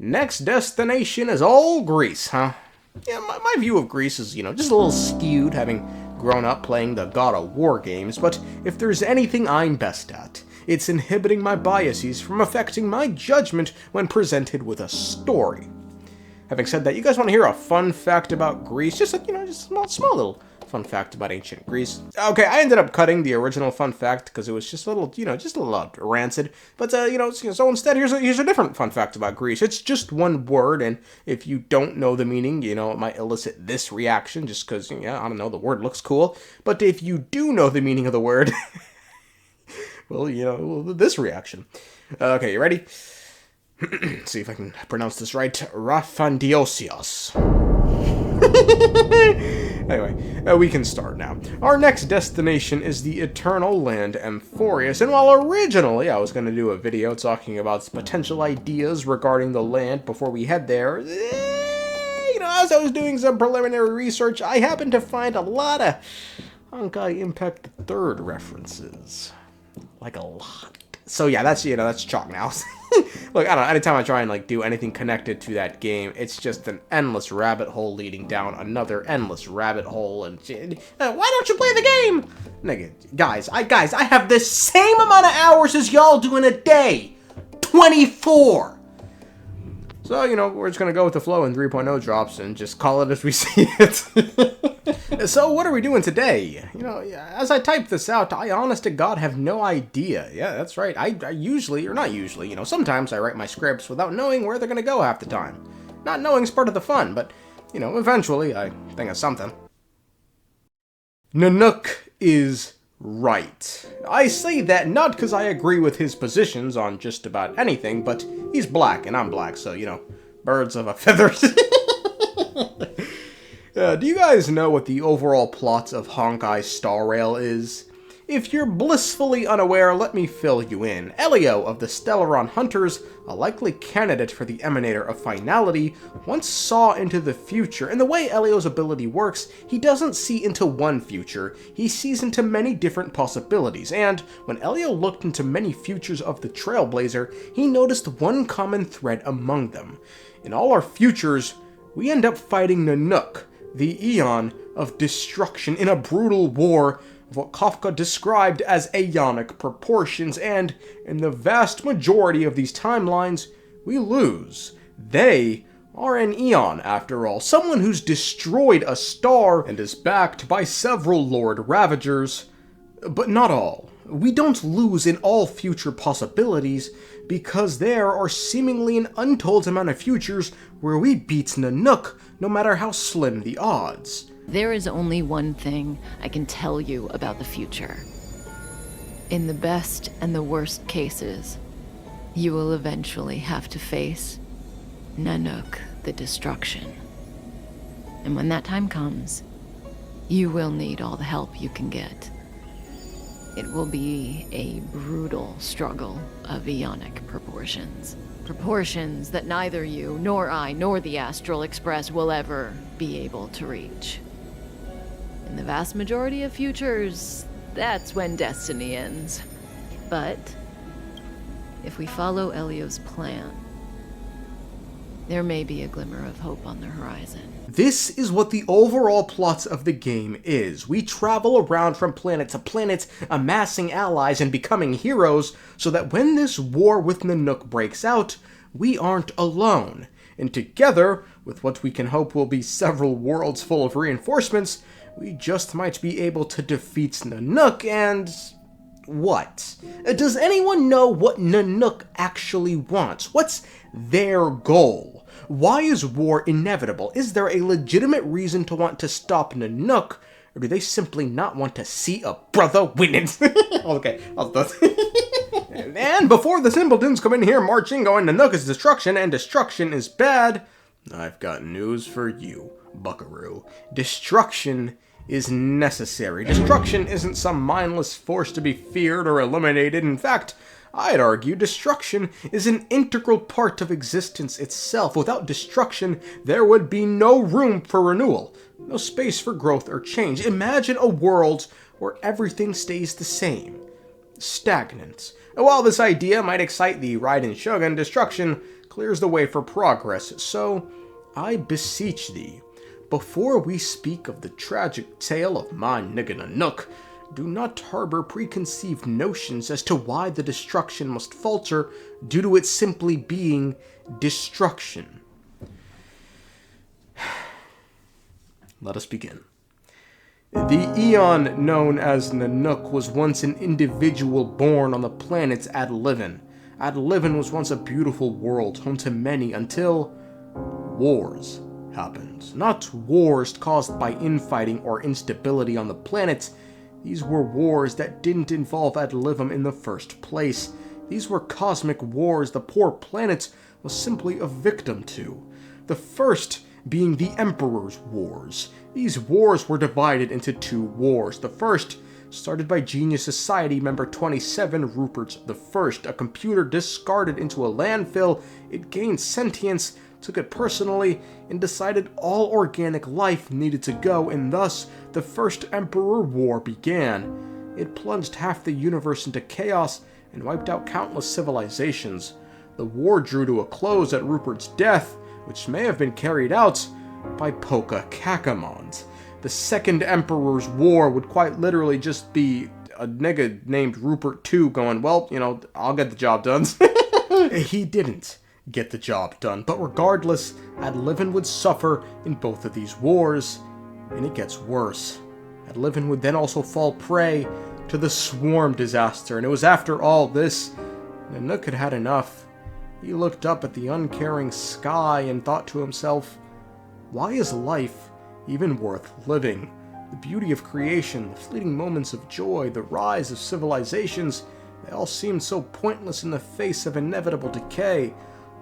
Next destination is all Greece, huh? Yeah, my view of Greece is, just a little skewed, having grown up playing the God of War games, but if there's anything I'm best at, it's inhibiting my biases from affecting my judgment when presented with a story. Having said that, you guys want to hear a fun fact about Greece? Just a small little fun fact about ancient Greece. Okay, I ended up cutting the original fun fact because it was just a little, just a little rancid. But, so instead, here's a different fun fact about Greece. It's just one word, and if you don't know the meaning, it might elicit this reaction just because, I don't know, the word looks cool. But if you do know the meaning of the word, well, this reaction. Okay, you ready? See if I can pronounce this right. Raphandiosios. Anyway, we can start now. Our next destination is the eternal land Amphoreus, and while originally I was going to do a video talking about potential ideas regarding the land before we head there, as I was doing some preliminary research, I happened to find a lot of Honkai Impact 3rd references. Like a lot. So yeah, that's chalk now. Look, I don't know, anytime I try and do anything connected to that game, it's just an endless rabbit hole leading down another endless rabbit hole, and why don't you play the game? Nigga, guys, I have the same amount of hours as y'all do in a day. 24! So, we're just gonna go with the flow and 3.0 drops and just call it as we see it. So, what are we doing today? As I type this out, I honest to God have no idea. Yeah, that's right. I usually, or not usually, sometimes I write my scripts without knowing where they're gonna go half the time. Not knowing is part of the fun, but, eventually I think of something. Nanook is right. I say that not because I agree with his positions on just about anything, but he's black and I'm black, so, birds of a feather. Do you guys know what the overall plot of Honkai Star Rail is? If you're blissfully unaware, let me fill you in. Elio of the Stellaron Hunters, a likely candidate for the Emanator of Finality, once saw into the future, and the way Elio's ability works, he doesn't see into one future, he sees into many different possibilities, and when Elio looked into many futures of the Trailblazer, he noticed one common thread among them. In all our futures, we end up fighting Nanook, the Aeon of destruction, in a brutal war of what Kafka described as Aeonic proportions, and in the vast majority of these timelines, we lose. They are an Aeon, after all, someone who's destroyed a star and is backed by several Lord Ravagers. But not all. We don't lose in all future possibilities, because there are seemingly an untold amount of futures where we beat Nanook, no matter how slim the odds. There is only one thing I can tell you about the future. In the best and the worst cases, you will eventually have to face Nanook, the destruction. And when that time comes, you will need all the help you can get. It will be a brutal struggle of Aeonic proportions. Proportions that neither you, nor I, nor the Astral Express will ever be able to reach. In the vast majority of futures, that's when destiny ends. But if we follow Elio's plan, there may be a glimmer of hope on the horizon. This is what the overall plot of the game is. We travel around from planet to planet, amassing allies and becoming heroes, so that when this war with Nanook breaks out, we aren't alone. And together, with what we can hope will be several worlds full of reinforcements, we just might be able to defeat Nanook and... what? Does anyone know what Nanook actually wants? What's their goal? Why is war inevitable? Is there a legitimate reason to want to stop Nanook, or do they simply not want to see a brother winning? Okay, and before the simpletons come in here marching going, Nanook is destruction and destruction is bad, I've got news for you, buckaroo. Destruction is necessary. Destruction isn't some mindless force to be feared or eliminated. In fact, I'd argue destruction is an integral part of existence itself. Without destruction, there would be no room for renewal, no space for growth or change. Imagine a world where everything stays the same. Stagnant. While this idea might excite the Raiden Shogun, destruction clears the way for progress. So, I beseech thee, before we speak of the tragic tale of my nigga Nanook, do not harbor preconceived notions as to why the destruction must falter due to it simply being destruction. Let us begin. The Aeon known as Nanook was once an individual born on the planet's Adlivin. Adlivin was once a beautiful world, home to many, until wars happened. Not wars caused by infighting or instability on the planet. These were wars that didn't involve Adlivum in the first place. These were cosmic wars the poor planet was simply a victim to. The first being the Emperor's Wars. These wars were divided into two wars. The first, started by Genius Society member 27 Rupert I, a computer discarded into a landfill. It gained sentience, took it personally, and decided all organic life needed to go, and thus the First Emperor War began. It plunged half the universe into chaos and wiped out countless civilizations. The war drew to a close at Rupert's death, which may have been carried out by Poka Kakamons. The Second Emperor's War would quite literally just be a nigga named Rupert II going, well, I'll get the job done. He didn't get the job done, but regardless, Adlivin would suffer in both of these wars, and it gets worse. Adlivin would then also fall prey to the Swarm disaster, and it was after all this Nanook had had enough. He looked up at the uncaring sky and thought to himself, why is life even worth living? The beauty of creation, the fleeting moments of joy, the rise of civilizations, they all seemed so pointless in the face of inevitable decay.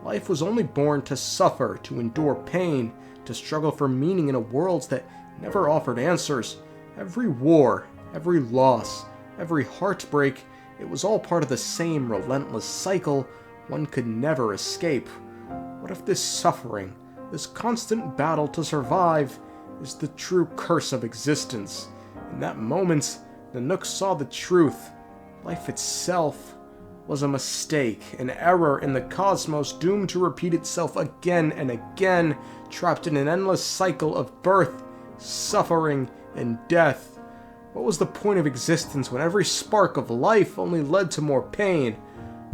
Life was only born to suffer, to endure pain, to struggle for meaning in a world that never offered answers. Every war, every loss, every heartbreak, it was all part of the same relentless cycle one could never escape. What if this suffering, this constant battle to survive, is the true curse of existence? In that moment, Nanook saw the truth. Life itself was a mistake, an error in the cosmos doomed to repeat itself again and again, trapped in an endless cycle of birth, suffering, and death. What was the point of existence when every spark of life only led to more pain?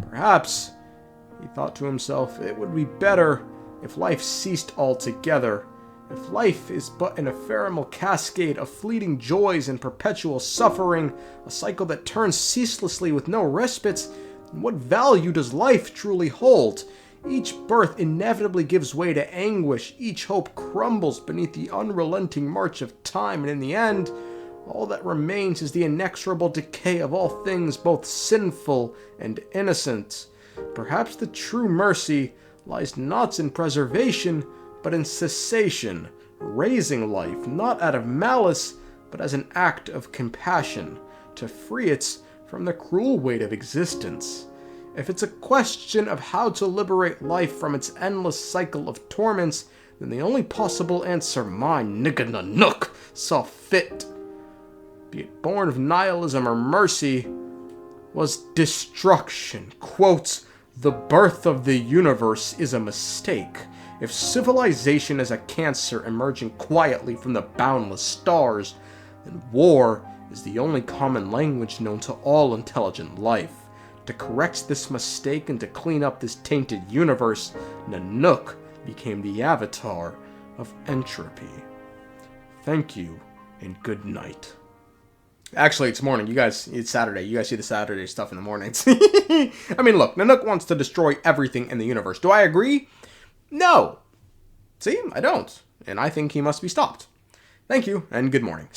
Perhaps, he thought to himself, it would be better if life ceased altogether. If life is but an ephemeral cascade of fleeting joys and perpetual suffering, a cycle that turns ceaselessly with no respite, then what value does life truly hold? Each birth inevitably gives way to anguish, each hope crumbles beneath the unrelenting march of time, and in the end, all that remains is the inexorable decay of all things both sinful and innocent. Perhaps the true mercy lies not in preservation, but in cessation, raising life not out of malice, but as an act of compassion, to free it from the cruel weight of existence. If it's a question of how to liberate life from its endless cycle of torments, then the only possible answer my nigga Nanook saw fit, be it born of nihilism or mercy, was destruction. Quote, the birth of the universe is a mistake. If civilization is a cancer emerging quietly from the boundless stars, then war is the only common language known to all intelligent life. To correct this mistake and to clean up this tainted universe, Nanook became the avatar of entropy. Thank you, and good night. Actually, it's morning. It's Saturday. You guys see the Saturday stuff in the mornings. I mean, look, Nanook wants to destroy everything in the universe. Do I agree? No. See, I don't. And I think he must be stopped. Thank you, and good morning.